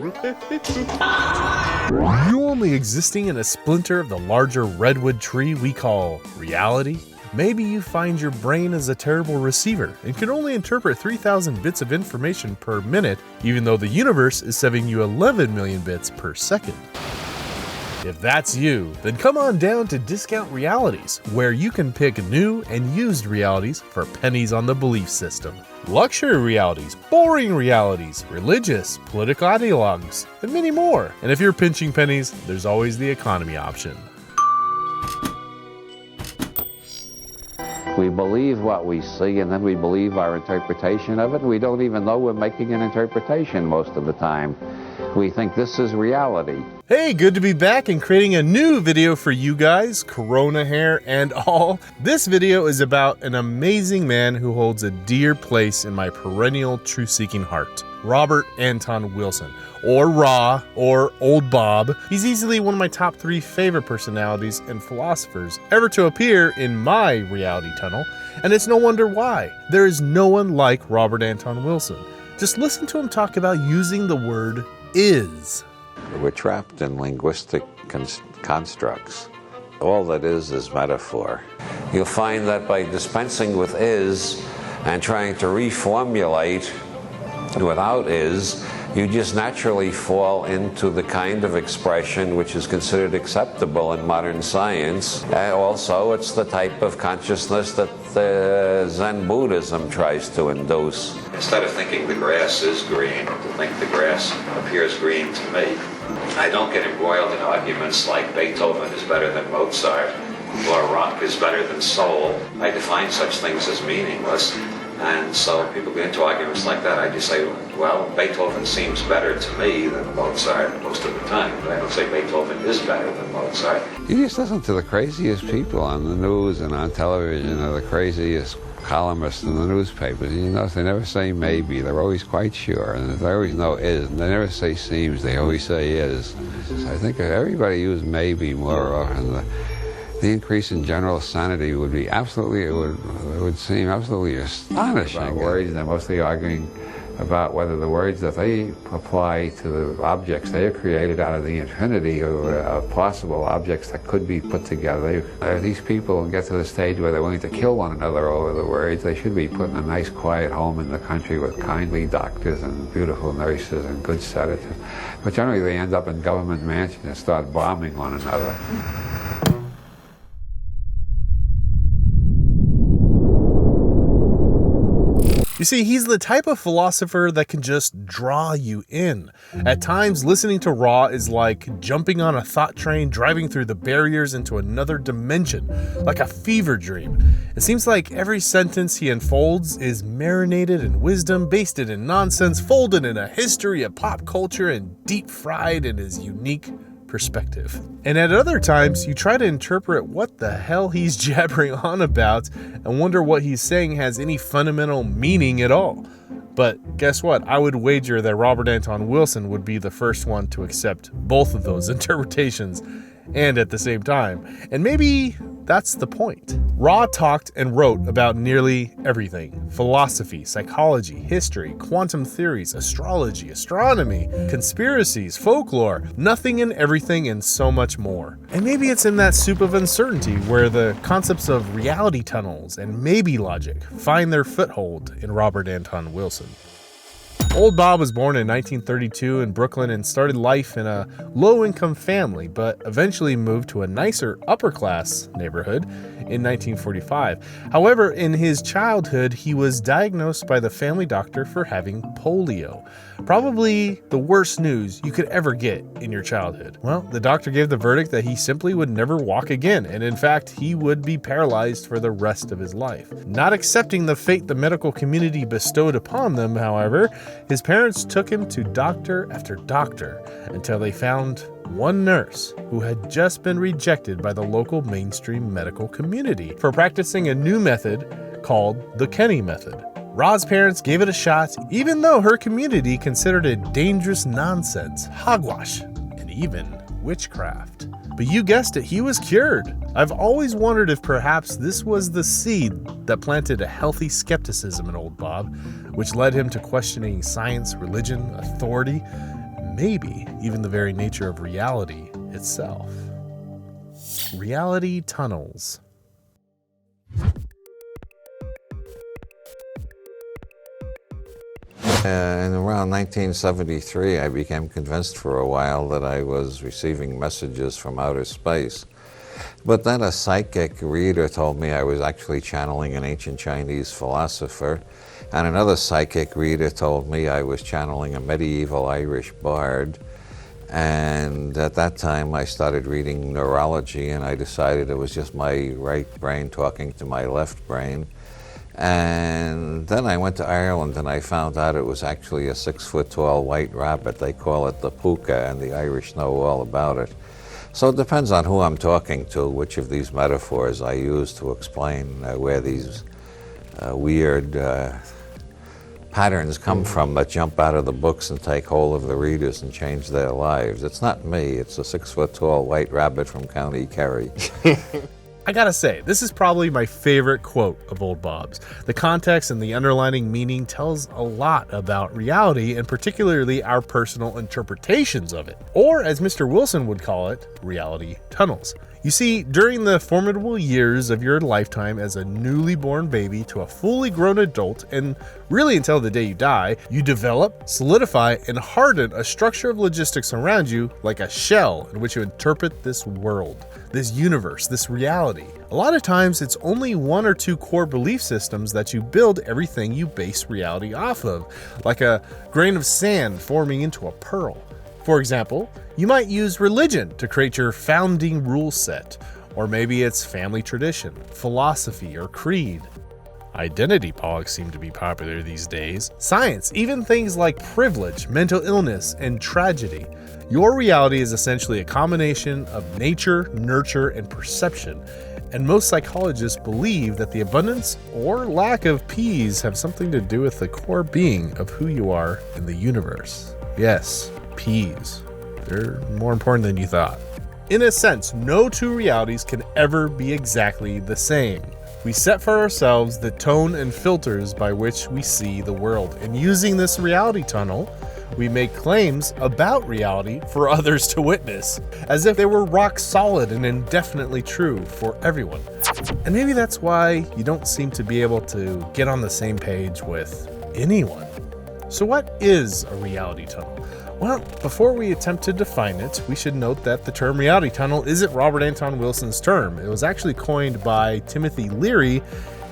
You only existing in a splinter of the larger redwood tree we call reality? Maybe you find your brain is a terrible receiver and can only interpret 3,000 bits of information per minute, even though the universe is sending you 11 million bits per second. If that's you, then come on down to Discount Realities, where you can pick new and used realities for pennies on the belief system. Luxury realities, boring realities, religious, political ideologues, and many more. And if you're pinching pennies, there's always the economy option. We believe what we see, and then we believe our interpretation of it. We don't even know we're making an interpretation most of the time. We think this is reality. Hey, good to be back and creating a new video for you guys, Corona hair and all. This video is about an amazing man who holds a dear place in my perennial truth-seeking heart. Robert Anton Wilson, or Ra, or Old Bob. He's easily one of my top 3 favorite personalities and philosophers ever to appear in my reality tunnel, and it's no wonder why. There is no one like Robert Anton Wilson. Just listen to him talk about using the word is. We're trapped in linguistic constructs. All that is metaphor. You'll find that by dispensing with is and trying to reformulate without is, you just naturally fall into the kind of expression which is considered acceptable in modern science. Also, it's the type of consciousness that Zen Buddhism tries to induce. Instead of thinking the grass is green, to think the grass appears green to me. I don't get embroiled in arguments like Beethoven is better than Mozart or rock is better than soul. I define such things as meaningless. And so people get into arguments like that. I just say, well, Beethoven seems better to me than Mozart most of the time. But I don't say Beethoven is better than Mozart. You just listen to the craziest people on the news and on television, or the craziest columnists in the newspapers. You notice they never say maybe. They're always quite sure. And they always know is. And they never say seems. They always say is. I think if everybody used maybe more often, the increase in general sanity would be absolutely, it would seem absolutely astonishing. About words, they're mostly arguing about whether the words that they apply to the objects they have created out of the infinity of possible objects that could be put together. If these people get to the stage where they're willing to kill one another over the words, they should be put in a nice quiet home in the country with kindly doctors and beautiful nurses and good sedatives. But generally they end up in government mansions and start bombing one another. You see, he's the type of philosopher that can just draw you in. At times, listening to Ra is like jumping on a thought train, driving through the barriers into another dimension, like a fever dream. It seems like every sentence he unfolds is marinated in wisdom, basted in nonsense, folded in a history of pop culture, and deep fried in his unique perspective. And at other times, you try to interpret what the hell he's jabbering on about and wonder what he's saying has any fundamental meaning at all. But guess what? I would wager that Robert Anton Wilson would be the first one to accept both of those interpretations and at the same time. And maybe that's the point. Ra talked and wrote about nearly everything: philosophy, psychology, history, quantum theories, astrology, astronomy, conspiracies, folklore, nothing and everything, and so much more. And maybe it's in that soup of uncertainty where the concepts of reality tunnels and maybe logic find their foothold in Robert Anton Wilson. Old Bob was born in 1932 in Brooklyn and started life in a low-income family, but eventually moved to a nicer upper-class neighborhood in 1945. However, in his childhood, he was diagnosed by the family doctor for having polio. Probably the worst news you could ever get in your childhood. Well, the doctor gave the verdict that he simply would never walk again, and in fact, he would be paralyzed for the rest of his life. Not accepting the fate the medical community bestowed upon them, however, his parents took him to doctor after doctor until they found one nurse who had just been rejected by the local mainstream medical community for practicing a new method called the Kenny method. Ra's parents gave it a shot, even though her community considered it dangerous nonsense, hogwash, and even witchcraft. But you guessed it, he was cured. I've always wondered if perhaps this was the seed that planted a healthy skepticism in old Bob, which led him to questioning science, religion, authority, maybe even the very nature of reality itself. Reality tunnels. In around 1973, I became convinced for a while that I was receiving messages from outer space. But then a psychic reader told me I was actually channeling an ancient Chinese philosopher, and another psychic reader told me I was channeling a medieval Irish bard. And at that time, I started reading neurology, and I decided it was just my right brain talking to my left brain. And then I went to Ireland, and I found out it was actually a 6-foot-tall white rabbit. They call it the puka, and the Irish know all about it. So it depends on who I'm talking to, which of these metaphors I use to explain where these weird patterns come from that jump out of the books and take hold of the readers and change their lives. It's not me, it's a 6-foot-tall white rabbit from County Kerry. I gotta say, this is probably my favorite quote of Old Bob's. The context and the underlying meaning tells a lot about reality, and particularly our personal interpretations of it. Or, as Mr. Wilson would call it, reality tunnels. You see, during the formidable years of your lifetime as a newly born baby to a fully grown adult, and really until the day you die, you develop, solidify, and harden a structure of logistics around you like a shell in which you interpret this world, this universe, this reality. A lot of times, it's only one or two core belief systems that you build everything you base reality off of, like a grain of sand forming into a pearl. For example, you might use religion to create your founding rule set, or maybe it's family tradition, philosophy, or creed. Identity politics seem to be popular these days. Science, even things like privilege, mental illness, and tragedy. Your reality is essentially a combination of nature, nurture, and perception. And most psychologists believe that the abundance or lack of peas have something to do with the core being of who you are in the universe. Yes, peas. They're more important than you thought. In a sense, no two realities can ever be exactly the same. We set for ourselves the tone and filters by which we see the world, and using this reality tunnel, we make claims about reality for others to witness, as if they were rock solid and indefinitely true for everyone. And maybe that's why you don't seem to be able to get on the same page with anyone. So what is a reality tunnel? Well, before we attempt to define it, we should note that the term reality tunnel isn't Robert Anton Wilson's term. It was actually coined by Timothy Leary,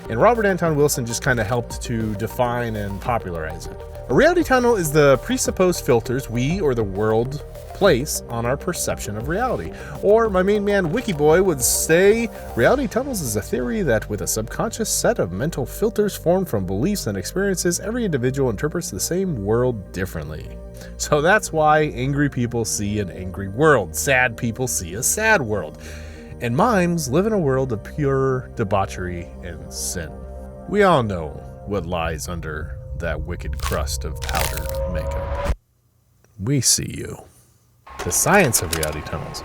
and Robert Anton Wilson just kind of helped to define and popularize it. A reality tunnel is the presupposed filters we or the world place on our perception of reality. Or my main man Wikiboy would say, reality tunnels is a theory that with a subconscious set of mental filters formed from beliefs and experiences, every individual interprets the same world differently. So that's why angry people see an angry world, sad people see a sad world, and mimes live in a world of pure debauchery and sin. We all know what lies under that wicked crust of powdered makeup. We see you. The science of reality tunnels.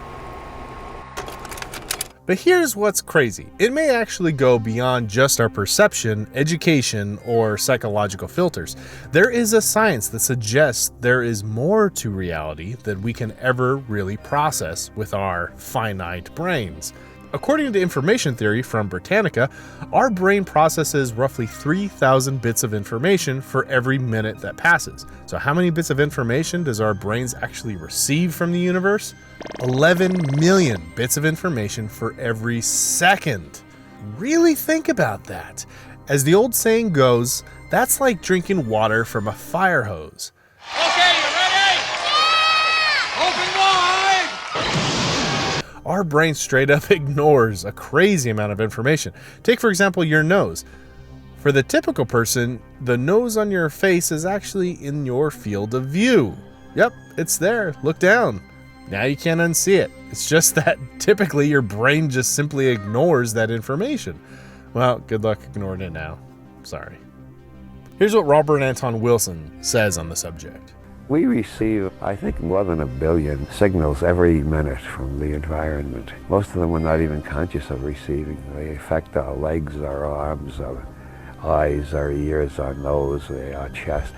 But here's what's crazy. It may actually go beyond just our perception, education, or psychological filters. There is a science that suggests there is more to reality than we can ever really process with our finite brains. According to information theory from Britannica, our brain processes roughly 3,000 bits of information for every minute that passes. So how many bits of information does our brains actually receive from the universe? 11 million bits of information for every second. Really think about that. As the old saying goes, that's like drinking water from a fire hose. Okay, you ready? Yeah! Open wide! Our brain straight up ignores a crazy amount of information. Take, for example, your nose. For the typical person, the nose on your face is actually in your field of view. Yep, it's there. Look down. Now you can't unsee it. It's just that typically your brain just simply ignores that information. Well, good luck ignoring it now. Sorry. Here's what Robert Anton Wilson says on the subject. We receive, I think, more than 1 billion signals every minute from the environment. Most of them we're not even conscious of receiving. They affect our legs, our arms, our eyes, our ears, our nose, our chest.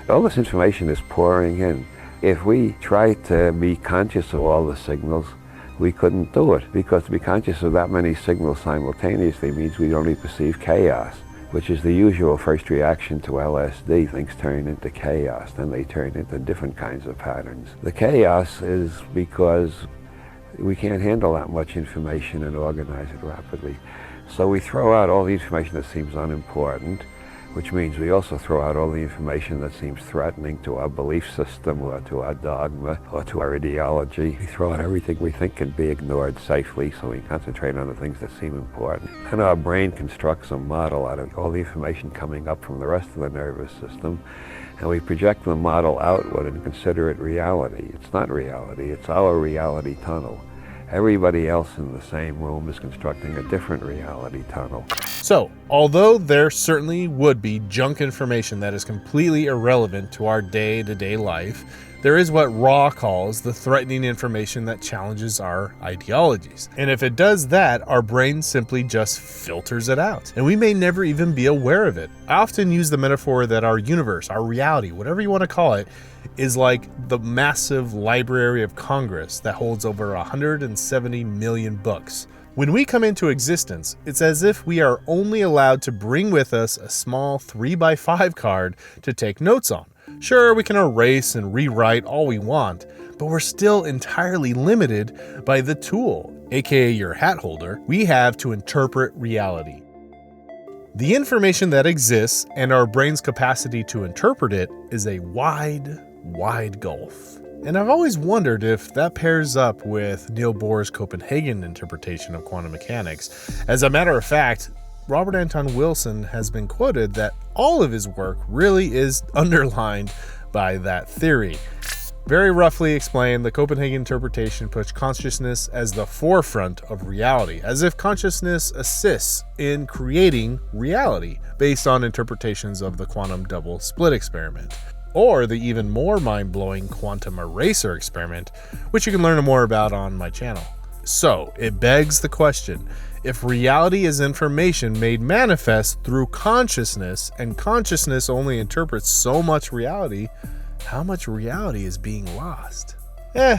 All this information is pouring in. If we tried to be conscious of all the signals, we couldn't do it, because to be conscious of that many signals simultaneously means we'd only perceive chaos, which is the usual first reaction to LSD. Things turn into chaos, then they turn into different kinds of patterns. The chaos is because we can't handle that much information and organize it rapidly. So we throw out all the information that seems unimportant, which means we also throw out all the information that seems threatening to our belief system or to our dogma or to our ideology. We throw out everything we think can be ignored safely, so we concentrate on the things that seem important. And our brain constructs a model out of all the information coming up from the rest of the nervous system, and we project the model outward and consider it reality. It's not reality, it's our reality tunnel. Everybody else in the same room is constructing a different reality tunnel. So, although there certainly would be junk information that is completely irrelevant to our day-to-day life, there is what Ra calls the threatening information that challenges our ideologies. And if it does that, our brain simply just filters it out, and we may never even be aware of it. I often use the metaphor that our universe, our reality, whatever you want to call it, is like the massive Library of Congress that holds over 170 million books. When we come into existence, it's as if we are only allowed to bring with us a small 3x5 card to take notes on. Sure, we can erase and rewrite all we want, but we're still entirely limited by the tool, aka your hat holder, we have to interpret reality. The information that exists and our brain's capacity to interpret it is a wide gulf. And I've always wondered if that pairs up with Niels Bohr's Copenhagen interpretation of quantum mechanics. As a matter of fact, Robert Anton Wilson has been quoted that all of his work really is underlined by that theory. Very roughly explained, the Copenhagen interpretation puts consciousness as the forefront of reality, as if consciousness assists in creating reality based on interpretations of the quantum double slit experiment, or the even more mind-blowing quantum eraser experiment, which you can learn more about on my channel. So, it begs the question, if reality is information made manifest through consciousness, and consciousness only interprets so much reality, how much reality is being lost?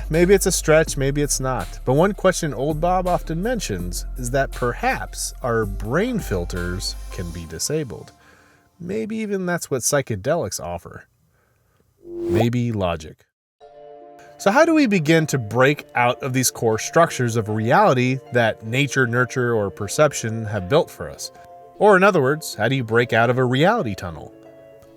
Maybe it's a stretch, maybe it's not. But one question Old Bob often mentions is that perhaps our brain filters can be disabled. Maybe even that's what psychedelics offer. Maybe logic. So how do we begin to break out of these core structures of reality that nature, nurture, or perception have built for us? Or in other words, how do you break out of a reality tunnel?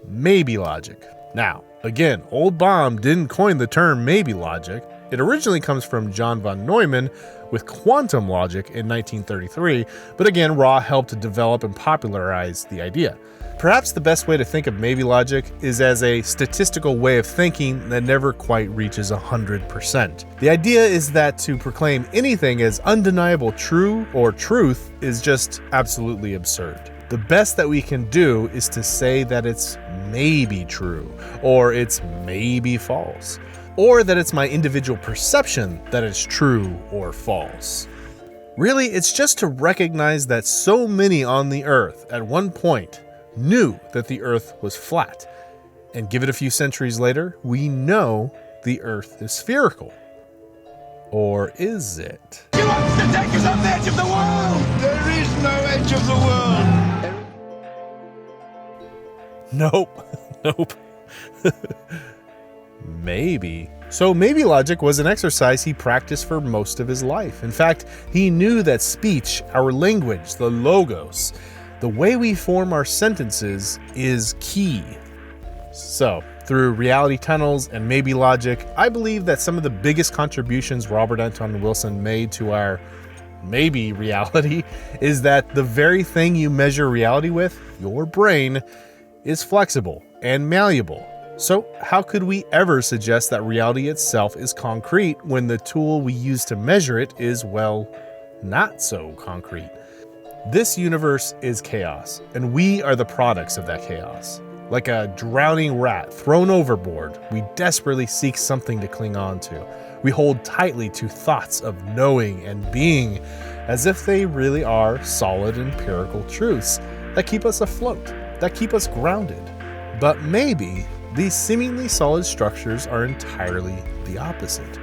Maybe logic. Now, again, Old Bob didn't coin the term maybe logic. It originally comes from John von Neumann with quantum logic in 1933, but again, Ra helped to develop and popularize the idea. Perhaps the best way to think of maybe logic is as a statistical way of thinking that never quite reaches 100%. The idea is that to proclaim anything as undeniable true or truth is just absolutely absurd. The best that we can do is to say that it's maybe true, or it's maybe false, or that it's my individual perception that is true or false. Really, it's just to recognize that so many on the earth at one point knew that the earth was flat, and give it a few centuries later, we know the earth is spherical. Or is it? He wants to take us off the edge of the world! There is no edge of the world! Nope. Maybe. So maybe logic was an exercise he practiced for most of his life. In fact, he knew that speech, our language, the logos, the way we form our sentences is key. So, through reality tunnels and maybe logic, I believe that some of the biggest contributions Robert Anton Wilson made to our maybe reality is that the very thing you measure reality with, your brain, is flexible and malleable. So how could we ever suggest that reality itself is concrete when the tool we use to measure it is, well, not so concrete? This universe is chaos, and we are the products of that chaos. Like a drowning rat thrown overboard, we desperately seek something to cling on to. We hold tightly to thoughts of knowing and being, as if they really are solid empirical truths that keep us afloat, that keep us grounded. But maybe these seemingly solid structures are entirely the opposite.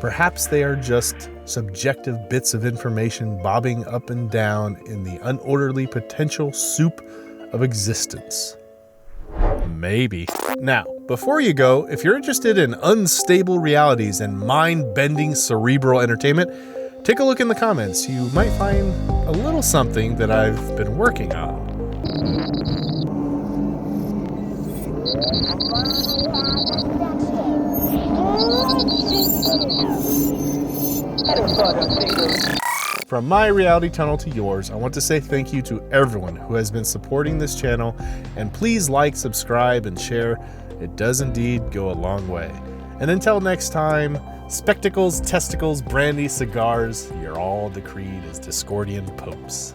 Perhaps they are just subjective bits of information bobbing up and down in the unorderly potential soup of existence. Maybe. Now, before you go, if you're interested in unstable realities and mind-bending cerebral entertainment, take a look in the comments. You might find a little something that I've been working on. From my reality tunnel to yours, I want to say thank you to everyone who has been supporting this channel, and please like, subscribe, and share. It does indeed go a long way. And until next time, spectacles, testicles, brandy, cigars, you're all decreed as Discordian popes.